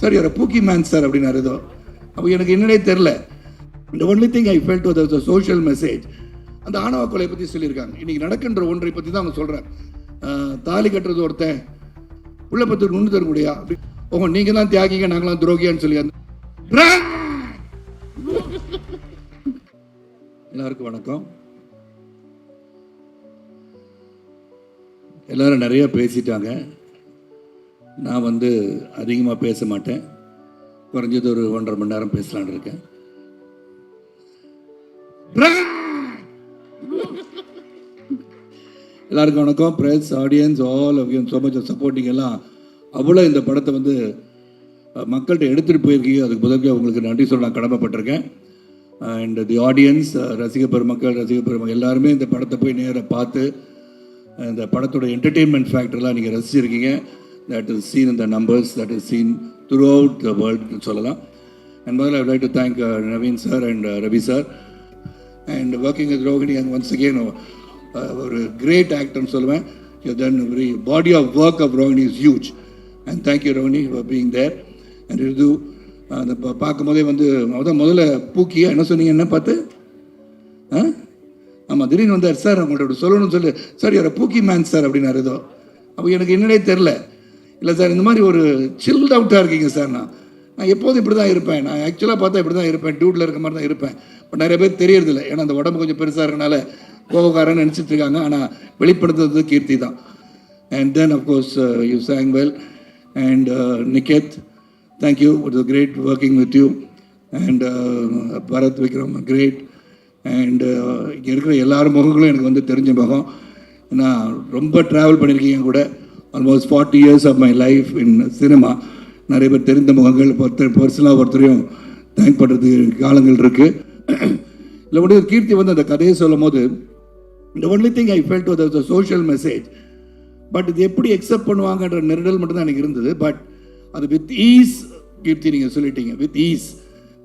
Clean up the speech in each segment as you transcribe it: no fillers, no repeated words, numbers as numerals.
Sir யார பூக்கி man sir அப்படின்னாரு ஏதோ. அப்போ எனக்கு என்னன்னே தெரில. இந்த only thing I felt was the social message. அந்த ஆணவ கொலை பற்றி சொல்லியிருக்காங்க. இன்னைக்கு நடக்கின்ற ஒன்றை பற்றி தான் அவங்க சொல்கிறாங்க. தாலி கட்டுறது ஒருத்தன் உள்ள பத்து நுண்ணு தர முடியா அப்படி நீங்கள் தான் தியாகிங்க நாங்களாம் துரோகியான்னு சொல்லி எல்லாருக்கும் வணக்கம். எல்லாரும் நிறைய பேசிட்டாங்க. நான் அதிகமாக பேச மாட்டேன். குறைஞ்சது ஒரு 1.5 மணி நேரம் பேசலான்னு இருக்கேன். எல்லாருக்கும் வணக்கம். Press, audience, all of you so much of supporting. எல்லாம் அவ்வளோ இந்த படத்தை மக்கள்கிட்ட எடுத்துகிட்டு போயிருக்கீங்க. அதுக்கு முதல்ல உங்களுக்கு நன்றி சொல்ல நான் கடமைப்பட்டிருக்கேன். அண்ட் தி ஆடியன்ஸ், ரசிக பெருமக்கள் எல்லாருமே இந்த படத்தை போய் நேராக பார்த்து இந்த படத்தோட என்டர்டெயின்மெண்ட் ஃபேக்டர்லாம் நீங்கள் ரசிச்சிருக்கீங்க. That is seen in the numbers, that is seen throughout the world சொல்லலாம். அண்ட் முதல்ல I like to thank Naveen sir and Ravi sir and working with Rohini. And once again ஒரு கிரேட் ஆக்டர்னு சொல்லுவேன். You done very body of work of Rohini is huge. And thank you Rohini for being there. And இது அந்த பார்க்கும்போதே முதல்ல பூக்கியா என்ன சொன்னீங்க, என்ன பார்த்து ஆமாம் திடீர்னு வந்தார் சார் அவங்கள்ட்ட சொல்லணும்னு சொல்லி சார் யார பூக்கி மேன் சார் அப்படின்னாரு ஏதோ. அப்போ எனக்கு என்னன்னே தெரில. இல்லை சார் இந்த மாதிரி ஒரு சில்ட் அவுட்டாக இருக்கீங்க சார். நான் எப்போதும் இப்படி தான் இருப்பேன். நான் ஆக்சுவலாக பார்த்தா இப்படி தான் இருப்பேன், டியூட்டில் இருக்க மாதிரி தான் இருப்பேன். பட் நிறைய பேர் தெரியறதில்ல. ஏன்னா அந்த உடம்பு கொஞ்சம் பெருசாக இருக்கனால கோபக்காரன்னு நினச்சிட்டு இருக்காங்க. ஆனால் வெளிப்படுத்துறது கீர்த்தி தான். And then of course you sang well. And Niket, thank you. It was great working with you. And Bharat Vikram, great. And இங்கே இருக்கிற எல்லாரும் முகங்களும் எனக்கு தெரிஞ்ச முகம். நான் ரொம்ப ட்ராவல் பண்ணியிருக்கீங்க கூட. Almost 40 years of my life in cinema. நிறைய பேர் தெரிந்த முகங்கள் பர்சனலாக ஒருத்தரையும் தேங்க் பண்ணுறதுக்கு காலங்கள் இருக்குது. இல்லை கீர்த்தி அந்த கதையை சொல்லும் போது இந்த only thing I felt was the social message. But இது எப்படி அக்செப்ட் பண்ணுவாங்கன்ற நெருடல் மட்டும் தான் எனக்கு இருந்தது. பட் அது வித் ஈஸ் கீர்த்தி நீங்கள் சொல்லிட்டீங்க. வித் ஈஸ்,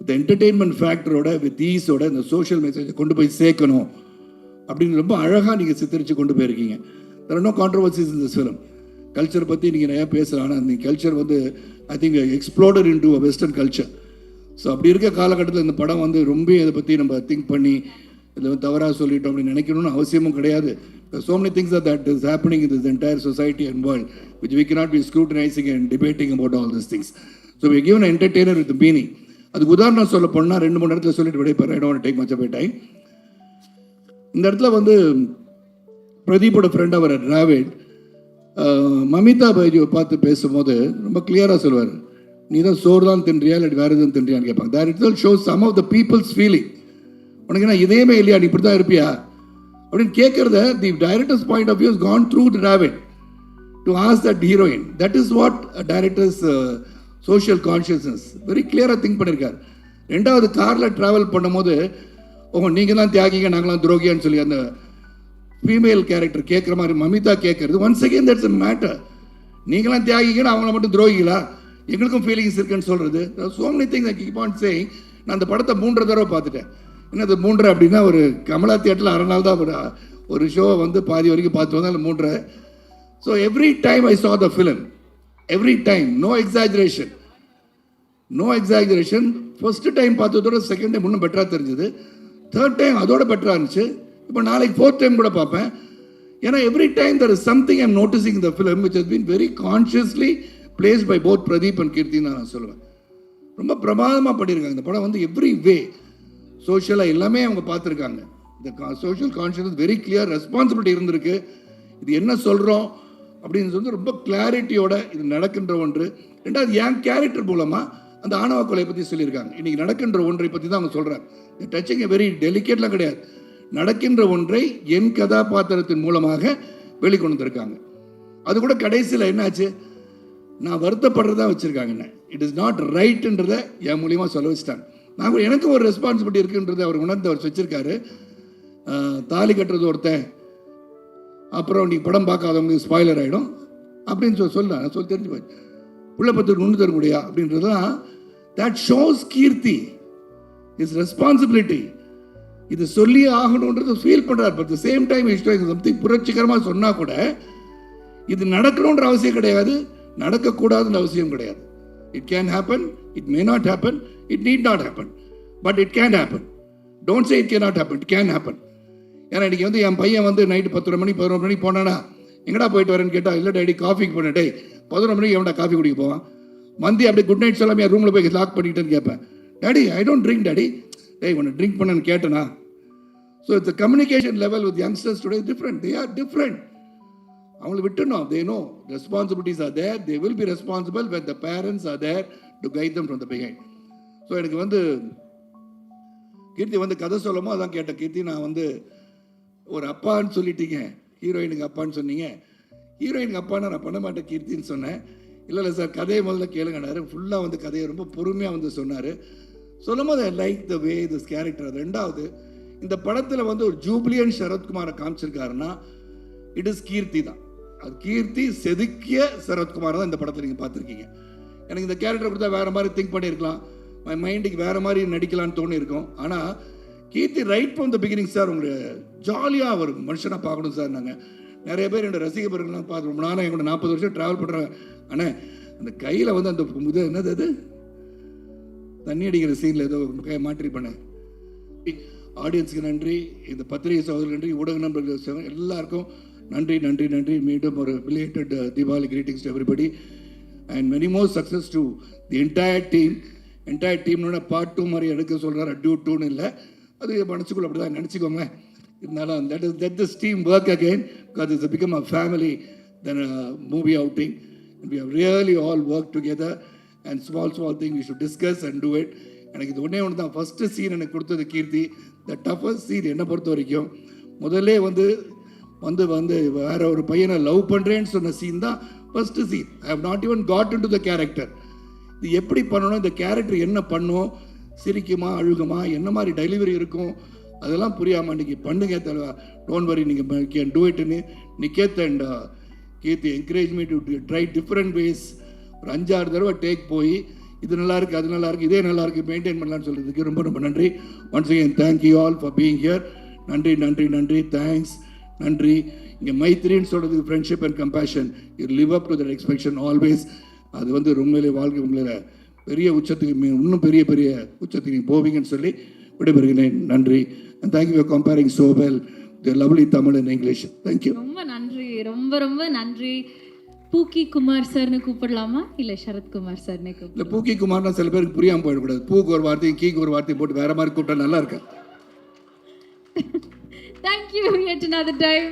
இந்த என்டர்டெயின்மெண்ட் ஃபேக்டரோட வித் ஈஸோட இந்த சோஷியல் மெசேஜை கொண்டு போய் சேர்க்கணும் அப்படின்னு ரொம்ப அழகாக நீங்கள் சித்தரித்து கொண்டு போயிருக்கீங்க. There are no controversies in this film. Culture பற்றி நீங்கள் நிறையா பேசலாம். ஆனால் அந்த culture I think explored into a western culture. So அப்படி இருக்க காலகட்டத்தில் இந்த படம் ரொம்ப இதை பற்றி நம்ம திங்க் பண்ணி இதில் தவறாக சொல்லிட்டோம் அப்படின்னு நினைக்கணும்னு அவசியமும் கிடையாது. So many things that is happening in this entire society and world which we cannot be scrutinizing and debating about all these things. So we are given an entertainer with the meaning. அதுக்கு உதாரணம் சொல்ல போனால் 2-3 இடத்துல சொல்லிட்டு விடைப்பேன். I don't want to take much of my time. இந்த இடத்துல பிரதீப்போட friend அவர் டிராவிட் மமிதா பைஜுவை பார்த்து பேசும்போது ரொம்ப கிளியராக சொல்லுவார். நீ தான் சோறு தான் தின்றியா இல்லை வேறு எதுவும் தின்றியான்னு கேட்பாங்க. that itself shows some of the people's feeling. உனக்கு என்ன இதேமே இல்லையா, நீ இப்படி தான் இருப்பியா அப்படின்னு கேட்கறத the director's point of view has gone through டிராவிட் to ask that heroine. That is what director's social consciousness very கிளியராக திங்க் பண்ணியிருக்கார். 2வது காரில் ட்ராவல் பண்ணும்போது நீங்கள் தான் தியாகிங்க நாங்களாம் துரோகியான்னு சொல்லி அந்த ஃபீமேல் கேரக்டர் கேட்குற மாதிரி மமிதா கேட்கறது. Once again that's a matter. நீங்களாம் தியாகிங்கன்னா அவங்கள மட்டும் துரோகிகளா, எங்களுக்கும் ஃபீலிங்ஸ் இருக்குன்னு சொல்கிறது. So many things I keep on saying. நான் அந்த படத்தை 3 தடவை பார்த்துட்டேன். என்னது 3 அப்படின்னா ஒரு கமலா தியேட்டரில் 1/2 நாள் தான் ஒரு ஷோவை பாதி வரைக்கும் பார்த்து வந்தால் 3. So every time I saw the film, every time, no exaggeration. First time பார்த்ததோட செகண்ட் டைம் இன்னும் பெட்டராக தெரிஞ்சது. 3rd டைம் அதோட பெட்டராக இருந்துச்சு. இப்போ நாளைக்கு 4th டைம் கூட பார்ப்பேன். ஏன்னா every time there is something I'm noticing in the film which has been very consciously placed by both Pradeep and Kirti நான் சொல்லுவேன். ரொம்ப பிரமாதமாக பண்ணியிருக்காங்க இந்த படம். எவ்ரி வே சோஷியலாக எல்லாமே அவங்க பார்த்துருக்காங்க. இந்த social conscious very clear, responsibility இருந்திருக்கு. இது என்ன சொல்கிறோம் அப்படின்னு ரொம்ப கிளாரிட்டியோட இது நடக்கின்ற ஒன்று. 2வது என் கேரக்டர் மூலமாக அந்த ஆணவ கொலை பற்றி சொல்லியிருக்காங்க. இன்றைக்கி நடக்கின்ற ஒன்றை பற்றி தான் அவங்க சொல்கிறாங்க. டச்சிங் வெரி டெலிகேட்லாம் கிடையாது. நடக்கின்ற ஒன்றை என் கதாபாத்திரத்தின் மூலமாக வெளிக்கொண்டு வந்திருக்காங்க. அது கூட கடைசியில் என்னாச்சு, நான் வருத்தப்படுறதா வச்சுருக்காங்க. என்ன இட் இஸ் நாட் ரைட்டுன்றதை என் மூலியமாக சொல்ல வச்சுட்டாங்க. நாங்கள் எனக்கு ஒரு ரெஸ்பான்சிபிலிட்டி இருக்குன்றது அவர் உணர்ந்து அவர் வச்சிருக்காரு. தாலி கட்டுறது ஒருத்தன், அப்புறம் நீ படம் பார்க்காதவங்களுக்கு ஸ்பாய்லர் ஆகிடும் அப்படின்னு சொல்லி தெரிஞ்சு போய் உள்ள பத்து நுண்ணு தர முடியா அப்படின்றதுதான். That shows Keerthi is responsibility. இது சொல்லி ஆகணுன்றது ஃபீல் பண்ணுறார். But the same time something புரட்சிகரமாக சொன்னால் கூட இது நடக்கணுன்ற அவசியம் கிடையாது, நடக்கக்கூடாதுன்ற அவசியம் கிடையாது. It can happen, it may not happen, it need not happen, but it can happen. Don't say it cannot happen, it can happen. ஏன்னா இன்றைக்கி வந்து என் பையன் வந்து நைட்டு 10 மணி 11 மணிக்கு போனானா, எங்கடா போயிட்டு வரேன்னு கேட்டால், இல்லை டேடி காஃபிக்கு போனேன். டே 11 மணிக்கு எவன்டா காஃபி குடிக்க போவான்? மந்தி அப்படியே குட் நைட் சொல்லாமல் என் ரூமில் போய் லாக் பண்ணிட்டேன்னு கேட்பேன். Daddy I don't drink daddy. டேய் உன்னை ட்ரிங்க் பண்ணேன்னு கேட்டேனா? So it's communication level with youngsters today different. They are different. அவங்களை விட்டுணும். They no responsibilities are there. They will be responsible when the parents are there to guide them from the behind. So எனக்கு வந்து கீர்த்தி வந்து கதை சொல்லமோ அதான் கேட்டேன். கீர்த்தி நான் வந்து ஒரு அப்பான்னு சொல்லிட்டீங்க, ஹீரோயினுக்கு அப்பான்னு சொன்னீங்க. ஹீரோயினுக்கு அப்பான்னு நான் பண்ண மாட்டேன் கீர்த்தின்னு சொன்னேன். இல்லை சார் கதையை முதல்ல கேளுங்கன்னாரு. ஃபுல்லாக வந்து கதையை ரொம்ப பொறுமையாக வந்து சொன்னார். சொல்லும் போது I like the way this character. ரெண்டாவது, இந்த படத்தில் வந்து ஒரு ஜூப்ளியன் சரத்குமாரை காமிச்சிருக்காருன்னா இட் இஸ் கீர்த்தி தான். அது கீர்த்தி செதுக்கிய சரத்குமார் தான் இந்த படத்தில் நீங்கள் பார்த்துருக்கீங்க. எனக்கு இந்த கேரக்டர் கொடுத்தா வேறு மாதிரி திங்க் பண்ணியிருக்கலாம், மைண்டுக்கு வேறு மாதிரி நடிக்கலான்னு தோணியிருக்கோம். ஆனால் Keerthi right from the beginning sir உங்களை ஜாலியாக ஒரு மனுஷனாக பார்க்கணும் சார். நாங்கள் நிறைய பேர் என்னோட ரசிகர்கள்லாம் பார்த்து ரொம்ப நாளாக எங்களோட 40 வருஷம் ட்ராவல் பண்ணுறாங்க. ஆனால் அந்த கையில் வந்து அந்த இது என்னது, அது தண்ணி அடிக்கிற சீனில் ஏதோ மாற்றி பண்ணேன். ஆடியன்ஸுக்கு நன்றி, இந்த பத்திரிகை சகோதரர்கள் நன்றி, ஊடக நண்பர்கள் எல்லாருக்கும் நன்றி நன்றி நன்றி. மீண்டும் ஒரு belated Deepavali greetings to everybody and many more success to the entire team. Entire டீம்னோட பார்ட் 2 மாதிரி எடுக்க சொல்கிறார். டியூ 2ன்னு இல்லை, அது மனசுக்குள்ள அப்படி தான் நினச்சிக்கோங்க. இருந்தாலும் let this team work again because it's become a family than a movie outing, and we have really all worked together and small thing we should discuss and do it. எனக்கு இது ஒன்றே ஒன்று தான். ஃபஸ்ட்டு சீன் எனக்கு கொடுத்தது கீர்த்தி. The toughest scene என்னை பொறுத்த வரைக்கும் முதல்ல வந்து வந்து வந்து வேற ஒரு பையனை லவ் பண்ணுறேன்னு சொன்ன சீன் தான் first scene. I have not even got into the character. இது எப்படி பண்ணணும், இந்த கேரக்டர் என்ன பண்ணும், சிரிக்குமா அழுகுமா, என்ன மாதிரி டெலிவரி இருக்கும், அதெல்லாம் புரியாமல் இன்றைக்கி பண்ணுங்க தலைவா, டோன்ட் வரி, நீங்கள் கேன் டூ இட்னு Niketh and Keerthi encourage me to try different ways. ஒரு 5-6 தடவை டேக் போய் இது நல்லா இருக்குது, அது நல்லா இருக்குது, இதே நல்லா இருக்குது, மெயின்டைன் பண்ணலான்னு சொல்கிறதுக்கு ரொம்ப ரொம்ப நன்றி. Once again thank you all for being here. நன்றி நன்றி நன்றி, தேங்க்ஸ், நன்றி. இங்கே மைத்ரின்னு சொல்கிறதுக்கு friendship and compassion, you live up to that expectation always. அது வந்து உண்மையிலே வாழ்க்கை உங்களை பெரிய உச்சத்துக்கு இன்னும் பெரிய பெரிய உச்சத்துக்கு நீங்கள் போவீங்கன்னு சொல்லி விடைபெறுகிறேன். நன்றி. And thank you for comparing so well the lovely Tamil and English. Thank you. ரொம்ப நன்றி, ரொம்ப ரொம்ப நன்றி. பூக்கி குமார் சார்னு கூப்பிடலாமா இல்லை சரத்குமார் சார்னே கூப்பிடலாம்? இல்லை, பூக்கி குமார்னா சில பேருக்கு புரியாமல் போயிடக்கூடாது. பூக்கு ஒரு வார்த்தையும் கீக்கு ஒரு வார்த்தையும் போட்டு வேற மாதிரி கூப்பிட்டா நல்லா இருக்கேன். Thank you yet another time.